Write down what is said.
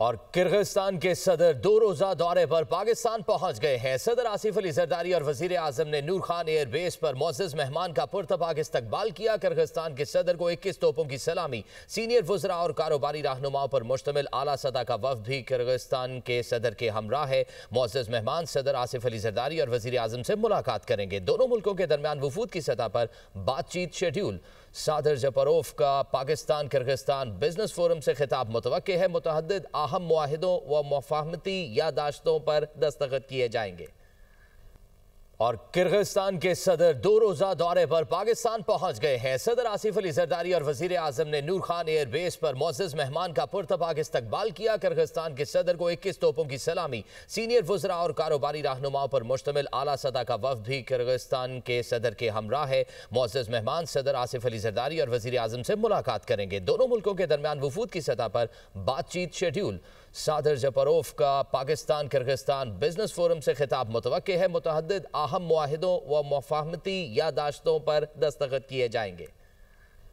और किर्गिस्तान के सदर 2 रोजा दौरे पर पाकिस्तान पहुंच गए हैं। सदर आसिफ अली जरदारी और वजीर आजम ने नूर खान एयरबेस पर मोअज़्ज़ज़ मेहमान का पुरतपाक इस्तकबाल किया। किर्गिस्तान के सदर को 21 तोपों की सलामी, सीनियर वज़रा और कारोबारी रहनुमाओं पर मुश्तमिल आला सतह का वफ़द भी किर्गिस्तान के सदर के हमरा है। मोअज़्ज़ज़ मेहमान सदर आसिफ अली जरदारी और वजीर आजम से मुलाकात करेंगे। दोनों मुल्कों के दरमियान वफूद की सतह पर बातचीत शेड्यूल। सादर जपरोफ का पाकिस्तान किर्गिस्तान बिजनेस फोरम से खिताब मुतवक्के है। मुतअद्दिद अहम मुआहिदों व मुफाहमती यादाश्तों पर दस्तखत किए जाएंगे। और किर्गिस्तान के सदर 2 रोजा दौरे पर पाकिस्तान पहुंच गए हैं। सदर आसिफ अली जरदारी और वजीर आजम ने नूर खान एयरबेस पर मोअज़्ज़ज़ मेहमान का पुरतपाक इस्तकबाल किया। किर्गिस्तान के सदर को 21 तोपों की सलामी, सीनियर वज़रा और कारोबारी रहनुमाओं पर मुश्तमिल आला सतह का वफ़द भी किर्गिस्तान के सदर के हमरा है। मोअज़्ज़ज़ मेहमान सदर आसिफ अली जरदारी और वजीर आजम से मुलाकात करेंगे। दोनों मुल्कों के दरमियान वफूद की सतह पर बातचीत शेड्यूल। सादर जपरोफ का पाकिस्तान किर्गिस्तान बिजनेस फोरम से खिताब मुतवक्के है। मुतअद्दिद अहम मुआहिदों व मुफाहमती यादाश्तों पर दस्तखत किए जाएंगे।